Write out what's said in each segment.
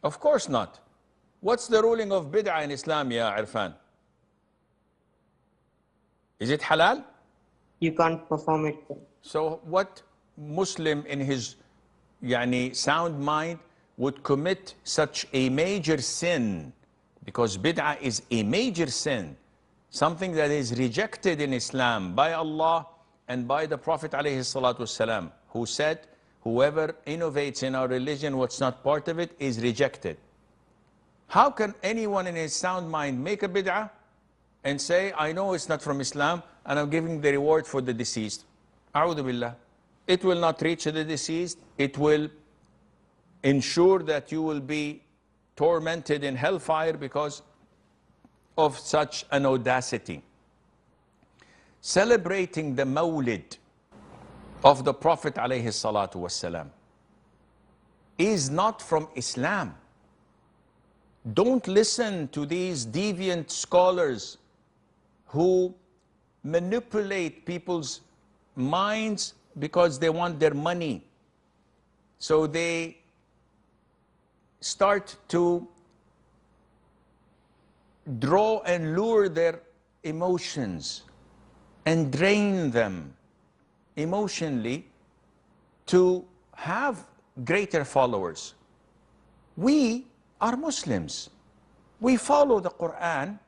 Of course not. What's the ruling of bid'ah in Islam, ya Irfan? Is it halal? You can't perform it. So what Muslim in his sound mind would commit such a major sin? Because bid'ah is a major sin, something that is rejected in Islam by Allah and by the Prophet ﷺ, who said, whoever innovates in our religion what's not part of it is rejected. How can anyone in his sound mind make a bid'ah and say, I know it's not from Islam and I'm giving the reward for the deceased? A'udhu billah. It will not reach the deceased. It will ensure that you will be tormented in hellfire because of such an audacity. Celebrating the Mawlid of the Prophet ﷺ is not from Islam. Don't listen to these deviant scholars who manipulate people's minds because they want their money. So they start to draw and lure their emotions and drain them emotionally to have greater followers. We are Muslims. We follow the Quran,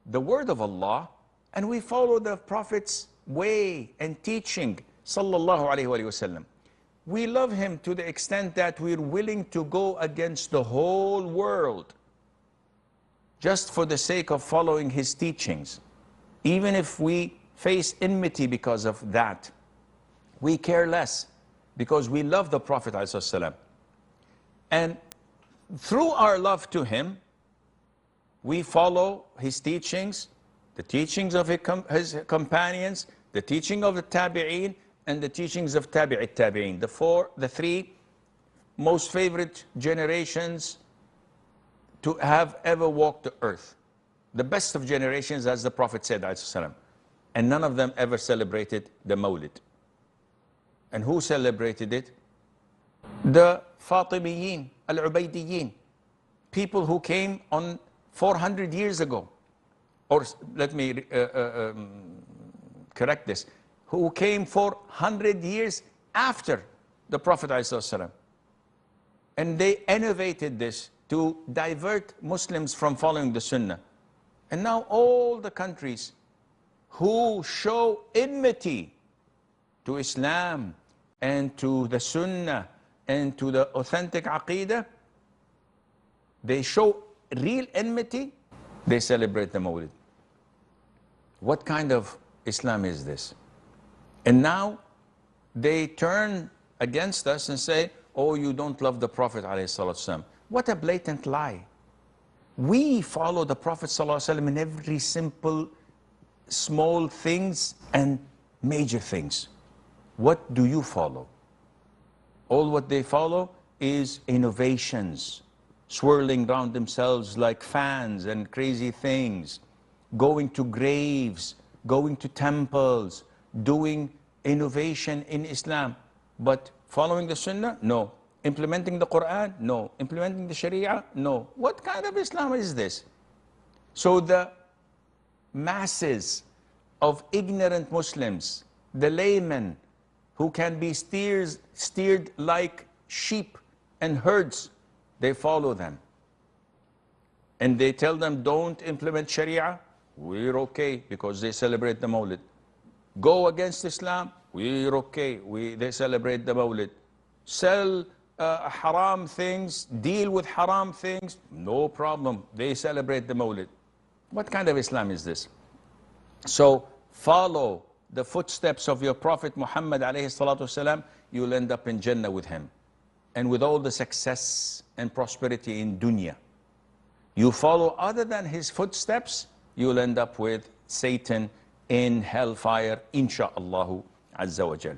the word of Allah, and we follow the Prophet's way and teaching, sallallahu alaihi wasallam. We love him to the extent that we're willing to go against the whole world just for the sake of following his teachings. Even if we face enmity because of that, we care less because we love the Prophet ﷺ. And through our love to him, we follow his teachings, the teachings of his companions, the teaching of the tabi'een, and the teachings of tabi'it tabi'een. The three most favorite generations to have ever walked the earth. The best of generations, as the Prophet said, ﷺ. And none of them ever celebrated the Mawlid. And who celebrated it? The Fatimiyin, Al-Ubaydiyin, people who came on 400 years ago. Or let me correct this, who came 400 years after the Prophet ﷺ. And they innovated this to divert Muslims from following the Sunnah. And now all the countries who show enmity to Islam and to the Sunnah and to the authentic Aqidah, they show real enmity, they celebrate the Mawlid. What kind of Islam is this? And now they turn against us and say, oh, you don't love the Prophet ﷺ. What a blatant lie. We follow the Prophet ﷺ in every simple, small things and major things. What do you follow? All what they follow is innovations, swirling around themselves like fans and crazy things, going to graves, going to temples, doing innovation in Islam. But following the Sunnah? No. Implementing the Quran? No. Implementing the Sharia? No. What kind of Islam is this? So the masses of ignorant Muslims, the laymen who can be steered like sheep and herds, they follow them. And they tell them, don't implement Sharia, we're okay because they celebrate the Mawlid. Go against Islam, we're okay, they celebrate the Mawlid. Sell haram things, deal with haram things, no problem, they celebrate the Mawlid. What kind of Islam is this? So follow the footsteps of your Prophet Muhammad ﷺ, you'll end up in Jannah with him. And with all the success and prosperity in dunya. You follow other than his footsteps, you'll end up with Satan in hellfire, insha'Allah azza wa jal.